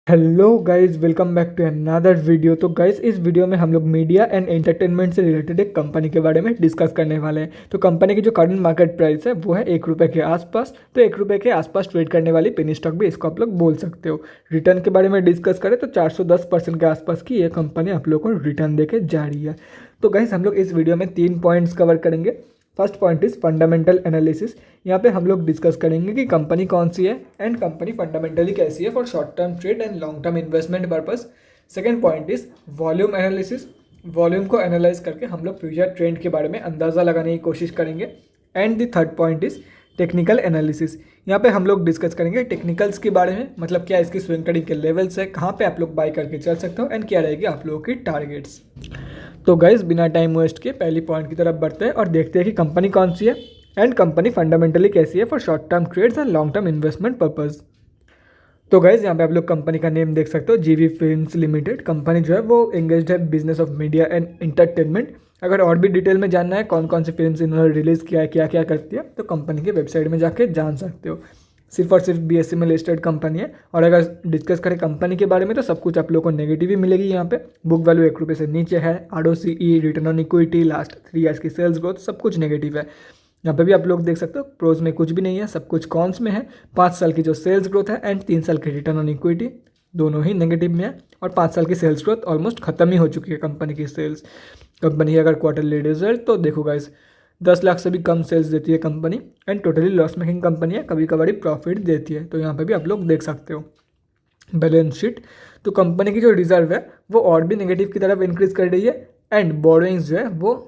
Hello guys, welcome back to another video. तो guys, इस video में हम लोग मीडिया एंड एंटरटेनमेंट से रिलेटेड एक कंपनी के बारे में डिस्कस करने वाले हैं। तो कंपनी की जो करंट मार्केट प्राइस है वो है 1 रुपये के आसपास। तो 1 रुपये के आसपास ट्रेड करने वाली पेनी स्टॉक भी इसको आप लोग बोल सकते हो। रिटर्न के बारे में डिस्कस करें तो 410% के आसपास की ये कंपनी आप लोग को रिटर्न देके जा रही है। तो गाइस, हम लोग इस वीडियो में 3 पॉइंट्स कवर करेंगे। First point is fundamental analysis. यहाँ पे हम लोग डिस्कस करेंगे कि कंपनी कौन सी है एंड कंपनी फंडामेंटली कैसी है for short term trade and long term investment purpose. Second point is volume analysis. Volume को एनालाइज करके हम लोग फ्यूचर ट्रेंड के बारे में अंदाज़ा लगाने की कोशिश करेंगे। And the third point is technical analysis. यहाँ पे हम लोग डिस्कस करेंगे टेक्निकल्स के बारे में, मतलब क्या इसकी स्विंग ट्रेडिंग के लेवल्स है, कहाँ पे आप लोग बाई करके चल सकते हो एंड क्या रहेगी आप लोगों की टारगेट्स। तो गाइज, बिना टाइम वेस्ट के पहली पॉइंट की तरफ बढ़ते हैं और देखते हैं कि कंपनी कौन सी है एंड कंपनी फंडामेंटली कैसी है for short term trades and long term investment purpose. तो गाइज, यहाँ पे आप लोग कंपनी का नेम देख सकते हो, जीवी फिल्म्स लिमिटेड। कंपनी जो है वो एंगेज्ड है business of media and entertainment. अगर और भी डिटेल में जानना है कौन कौन सी फिल्म्स इन्होंने रिलीज़ किया है, क्या क्या करती है, तो कंपनी की वेबसाइट में जाके जान सकते हो। सिर्फ और सिर्फ बीएससी में लिस्टेड कंपनी है। और अगर डिस्कस करें कंपनी के बारे में तो सब कुछ आप लोगों को नेगेटिव ही मिलेगी। यहाँ पे बुक वैल्यू 1 रुपये से नीचे है, ROCE, return on equity, last 3 years की सेल्स ग्रोथ, सब कुछ नेगेटिव है। यहाँ पे भी आप लोग देख सकते हो प्रोज में कुछ भी नहीं है, सब कुछ कॉन्स में है। 5 साल की जो सेल्स ग्रोथ है एंड 3 साल की रिटर्न ऑन इक्विटी दोनों ही नेगेटिव में है। और 5 साल की सेल्स ग्रोथ ऑलमोस्ट खत्म ही हो चुकी है कंपनी की सेल्स। कंपनी अगर क्वार्टरली रिजल्ट तो देखो गाइस, 10 लाख से भी कम सेल्स देती है company and totally loss making company है, कभी कभार प्रॉफिट देती है। तो यहाँ पे भी आप लोग देख सकते हो बैलेंस शीट। तो कंपनी की जो रिजर्व है वो और भी नेगेटिव की तरफ इंक्रीज कर रही है एंड बोरोइंग्स जो है वो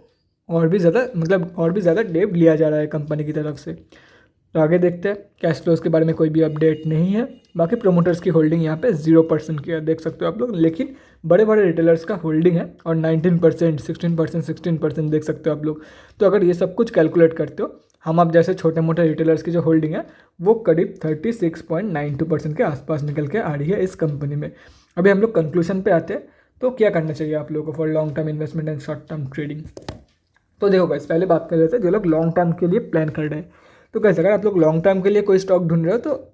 और भी ज़्यादा, मतलब और भी ज़्यादा डेट लिया जा रहा है कंपनी की तरफ से। तो आगे देखते हैं, कैश फ्लोज के बारे में कोई भी अपडेट नहीं है। बाकी प्रोमोटर्स की होल्डिंग यहाँ पे 0% की है, देख सकते हो आप लोग। लेकिन बड़े बड़े रिटेलर्स का होल्डिंग है और 19%, 16%, 16% देख सकते हो आप लोग। तो अगर ये सब कुछ कैलकुलेट करते हो, हम आप जैसे छोटे मोटे रिटेलर्स की जो होल्डिंग है वो करीब 36.92% के आसपास निकल के आ रही है इस कंपनी में। अभी हम लोग कंक्लूजन पे आते हैं। तो क्या करना चाहिए आप लोगों को for long term investment and short term trading. तो देखो गाइस, पहले बात कर लेते हैं जो लोग लॉन्ग टर्म के लिए प्लान कर रहे हैं। तो कैसे, अगर आप लोग लॉन्ग टर्म के लिए कोई स्टॉक ढूंढ रहे हो तो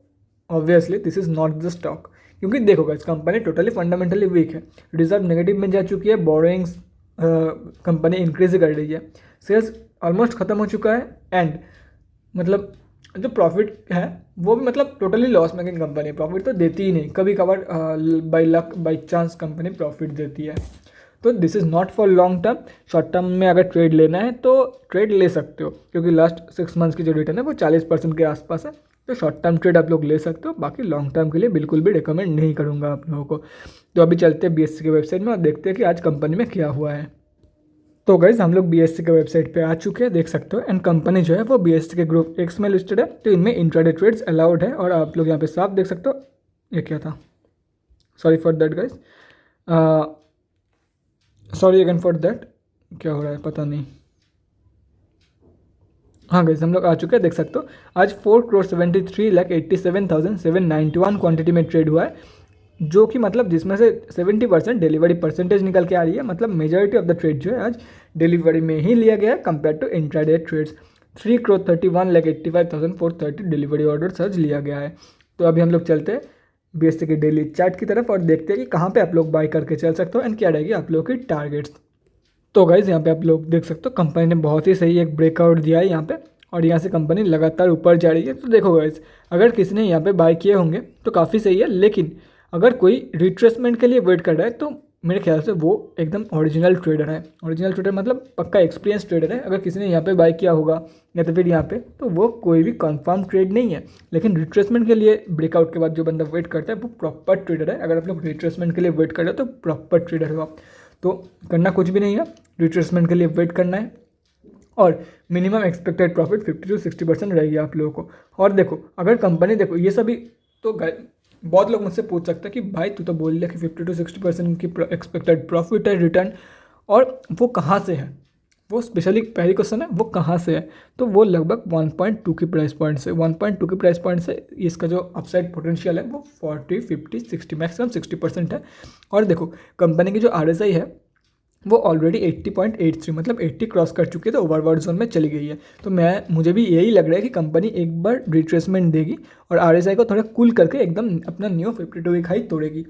obviously this is not the stock. क्योंकि देखो guys, company totally fundamentally weak है, रिजर्व नेगेटिव में जा चुकी है, बोरोइंग्स कंपनी इंक्रीज कर रही है, सेल्स ऑलमोस्ट खत्म हो चुका है एंड मतलब जो प्रॉफिट है वो भी मतलब टोटली लॉस मेकिंग कंपनी है, प्रॉफिट तो देती ही नहीं। कभी कभार by luck by chance company profit देती है। तो this is not for long term. Short term में अगर ट्रेड लेना है तो ट्रेड ले सकते हो, क्योंकि लास्ट 6 मंथ्स की जो रिटर्न है वो 40% के आसपास है। तो शॉर्ट टर्म ट्रेड आप लोग ले सकते हो। बाकी लॉन्ग टर्म के लिए बिल्कुल भी रिकमेंड नहीं करूँगा आप लोगों को। तो अभी चलते हैं बीएससी के वेबसाइट में और देखते हैं कि आज कंपनी में क्या हुआ है। तो गाइज, हम लोग बीएससी के वेबसाइट पे आ चुके हैं, देख सकते हो। एंड कंपनी जो है वो बीएससी के ग्रुप एक्स में लिस्टेड है। तो इनमें इंट्राडे ट्रेड्स अलाउड है और आप लोग यहाँ पे साफ देख सकते हो। ये क्या था, sorry for that guys, sorry again for that. क्या हो रहा है पता नहीं। हाँ गाइज, हम लोग आ चुके हैं, देख सकते हो। आज 4,73,87,791 क्वांटिटी में ट्रेड हुआ है, जो कि मतलब जिसमें से 70% डिलीवरी परसेंटेज निकल के आ रही है। मतलब मेजॉरिटी ऑफ द ट्रेड जो है आज डिलीवरी में ही लिया गया है compare to intraday trades. 3,31,85,430 delivery order आज लिया गया है। तो अभी हम लोग चलते हैं बीएससी के डेली चार्ट की तरफ और देखते हैं कि कहाँ पे आप लोग बाय करके चल सकते हो एंड क्या रहेगी आप लोगों की टारगेट्स। तो गाइज, यहाँ पे आप लोग देख सकते हो कंपनी ने बहुत ही सही एक ब्रेकआउट दिया है यहाँ पे और यहाँ से कंपनी लगातार ऊपर जा रही है। तो देखो गाइज, अगर किसी ने यहाँ पे बाय किए होंगे तो काफ़ी सही है। लेकिन अगर कोई रिट्रेसमेंट के लिए वेट कर रहा है तो मेरे ख्याल से वो एकदम ओरिजिनल ट्रेडर है। ओरिजिनल ट्रेडर मतलब पक्का एक्सपीरियंस ट्रेडर है। अगर किसी ने यहाँ पे बाय किया होगा या तो फिर यहाँ पे, तो वो कोई भी कंफर्म ट्रेड नहीं है। लेकिन रिट्रेसमेंट के लिए ब्रेकआउट के बाद जो बंदा वेट करता है वो प्रॉपर ट्रेडर है। अगर आप लोग रिट्रेसमेंट के लिए वेट कर रहे हो तो प्रॉपर ट्रेडर हो आप। तो करना कुछ भी नहीं है, रिट्रेसमेंट के लिए वेट करना है और मिनिमम एक्सपेक्टेड प्रॉफिट 50 to 60% रहेगी आप लोगों को। और देखो, अगर कंपनी, देखो ये सभी, तो बहुत लोग मुझसे पूछ सकते हैं कि भाई तू तो बोल लिया कि 50 to 60% की एक्सपेक्टेड प्रॉफिट है रिटर्न, और वो कहाँ से है, वो स्पेशली पहली क्वेश्चन है वो कहाँ से है। तो वो लगभग 1.2 की प्राइस पॉइंट से, 1.2 की प्राइस पॉइंट से इसका जो अपसाइड पोटेंशियल है वो 40, 50, 60, मैक्सिमम 60% है। और देखो कंपनी की जो RSI है वो ऑलरेडी 80.83 मतलब 80 क्रॉस कर चुकी है, तो ओवरबॉट जोन में चली गई है। तो मुझे भी यही लग रहा है कि कंपनी एक बार रिट्रेसमेंट देगी और RSI को थोड़ा कूल करके एकदम अपना न्यू 52 वीक हाई तोड़ेगी।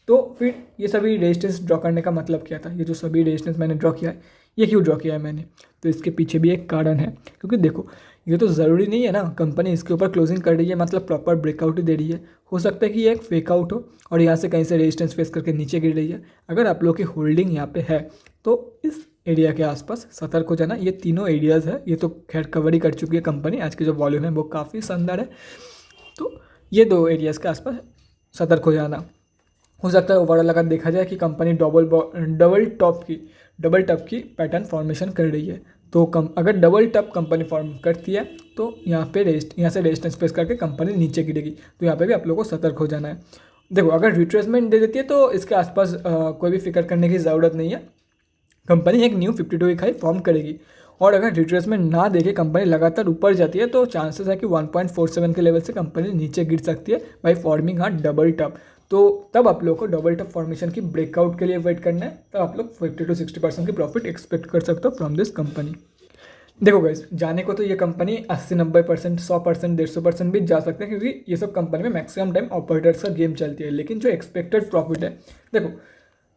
तो फिर ये सभी रेजिस्टेंस ड्रॉ करने का मतलब क्या था, ये जो सभी रेजिस्टेंस मैंने ड्रॉ किया है, ये क्यों ड्रॉ किया है मैंने, तो इसके पीछे भी एक कारण है। क्योंकि देखो, ये तो ज़रूरी नहीं है ना कंपनी इसके ऊपर क्लोजिंग कर रही है मतलब प्रॉपर ब्रेकआउट ही दे रही है। हो सकता है कि ये एक फेक आउट हो और यहाँ से कहीं से रेजिस्टेंस फेस करके नीचे गिर रही है। अगर आप लोग की होल्डिंग यहाँ पे है तो इस एरिया के आसपास सतर्क हो जाना। ये तीनों एरियाज़ है, ये तो खैर कवर ही कर चुकी है कंपनी, आज की जो वॉल्यूम है वो काफ़ी शानदार है। तो ये दो एरियाज़ के आसपास सतर्क हो जाना। हो सकता है ओवरऑल अगर देखा जाए कि कंपनी डबल टॉप की पैटर्न फॉर्मेशन कर रही है, तो अगर डबल टॉप कंपनी फॉर्म करती है तो यहाँ से रेजिस्टेंस फेस करके कंपनी नीचे गिरेगी। तो यहाँ पे भी आप लोगों को सतर्क हो जाना है। देखो, अगर रिट्रेसमेंट दे देती है तो इसके आसपास कोई भी फिक्र करने की ज़रूरत नहीं है। कंपनी एक न्यू 52 वीक हाई फॉर्म करेगी। और अगर रिट्रेसमेंट ना देके कंपनी लगातार ऊपर जाती है तो चांसेस है कि 1.47 के लेवल से कंपनी नीचे गिर सकती है बाई फॉर्मिंग डबल टॉप। तो तब आप लोग को डबल टॉप फॉर्मेशन की ब्रेकआउट के लिए वेट करना है, तब आप लोग 50 to 60% की प्रॉफिट एक्सपेक्ट कर सकते हो फ्रॉम दिस कंपनी। देखो गाइस, जाने को तो ये कंपनी 80-90%, 100%, 150% भी जा सकते हैं, क्योंकि ये सब कंपनी में मैक्सिमम टाइम ऑपरेटर्स का गेम चलती है। लेकिन जो एक्सपेक्टेड प्रॉफिट है, देखो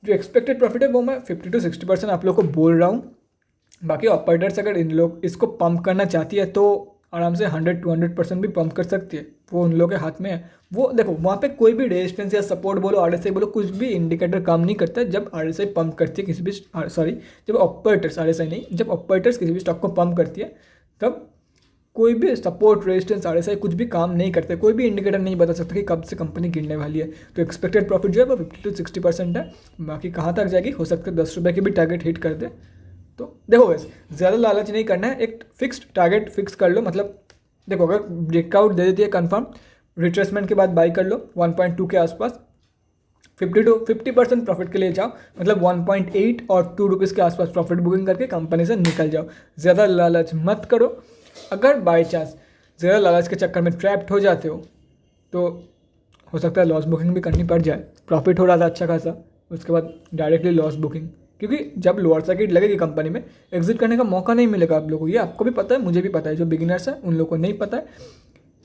जो एक्सपेक्टेड प्रॉफिट है वो मैं 50 to 60% आप लोग को बोल रहा हूँ। बाकी ऑपरेटर्स अगर इन लोग इसको पंप करना चाहती है तो आराम से 100-200% भी पंप कर सकती है, वो उन लोगों के हाथ में है। वो देखो, वहाँ पे कोई भी रेजिस्टेंस या सपोर्ट बोलो, RSI बोलो, कुछ भी इंडिकेटर काम नहीं करता है जब RSI पंप करती है किसी भी जब ऑपरेटर्स, RSI नहीं, जब ऑपरेटर्स किसी भी स्टॉक को पंप करती है तब कोई भी सपोर्ट, रेजिस्टेंस, RSI कुछ भी काम नहीं करते। कोई भी इंडिकेटर नहीं बता सकता कि कब से कंपनी गिरने वाली है। तो एक्सपेक्टेड प्रॉफिट जो है वो 50 to 60% है। बाकी कहाँ तक जाएगी, हो सकता है 10 रुपये की भी टारगेट हिट कर दे। तो देखो वैसे ज़्यादा लालच नहीं करना है, एक फिक्स्ड टारगेट फिक्स कर लो। मतलब देखो, अगर ब्रेकआउट दे देती है कंफर्म, रिट्रेसमेंट के बाद बाई कर लो 1.2 के आसपास, 50% प्रॉफिट के लिए जाओ। मतलब 1.8 और 2 रुपीज़ के आसपास प्रॉफिट बुकिंग करके कंपनी से निकल जाओ। ज़्यादा लालच मत करो। अगर बाई चांस ज़्यादा लालच के चक्कर में ट्रैप्ड हो जाते हो तो हो सकता है लॉस बुकिंग भी करनी पड़ जाए। प्रॉफिट हो रहा था अच्छा खासा, उसके बाद डायरेक्टली लॉस बुकिंग, क्योंकि जब लोअर सर्किट लगेगी कंपनी में एग्जिट करने का मौका नहीं मिलेगा आप लोगों को। ये आपको भी पता है, मुझे भी पता है, जो बिगिनर्स हैं उन लोगों को नहीं पता है।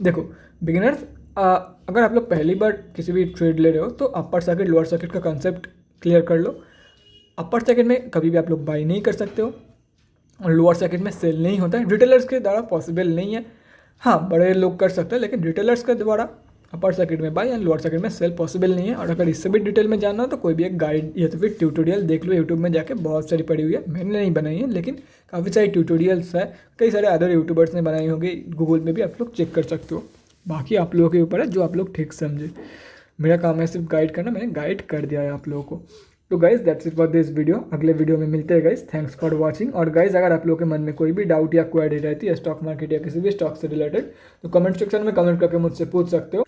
देखो बिगिनर्स, अगर आप लोग पहली बार किसी भी ट्रेड ले रहे हो तो अपर सर्किट लोअर सर्किट का कंसेप्ट क्लियर कर लो। अपर सर्किट में कभी भी आप लोग बाई नहीं कर सकते हो और लोअर सर्किट में सेल नहीं होता है, रिटेलर्स के द्वारा पॉसिबल नहीं है। हाँ, बड़े लोग कर सकते हैं, लेकिन रिटेलर्स के द्वारा अपर सर्किट में बाई एंड लोअर सर्किट में सेल पॉसिबल नहीं है। और अगर इससे भी डिटेल में जानना हो तो कोई भी एक गाइड या तो फिर ट्यूटोरियल देख लो यूट्यूब में जाके, बहुत सारी पड़ी हुई है, मैंने नहीं बनाई है लेकिन काफ़ी सारी ट्यूटोरियल्स है, कई सारे अदर यूट्यूबर्स ने बनाई होगी, गूगल में भी आप लोग चेक कर सकते हो। बाकी आप लोगों के ऊपर है, जो आप लोग ठीक समझे। मेरा काम है सिर्फ गाइड करना, मैंने गाइड कर दिया है आप लोगों को। तो guys that's it for this video. अगले वीडियो में मिलते हैं गाइज, थैंक्स फॉर वाचिंग। और गाइज अगर आप लोगों के मन में कोई भी डाउट या क्वेरी रहती है स्टॉक मार्केट या किसी भी स्टॉक से रिलेटेड, तो कमेंट सेक्शन में कमेंट करके मुझसे पूछ सकते हो,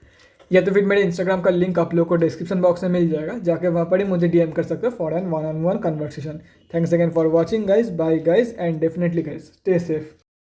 या तो फिर मेरे इंस्टाग्राम का लिंक आप लोगों को डिस्क्रिप्शन बॉक्स में मिल जाएगा, जाके वहाँ पर ही मुझे DM कर सकते हो for an 1-on-1 conversation. Thanks again for watching guys, bye guys, and definitely guys stay safe.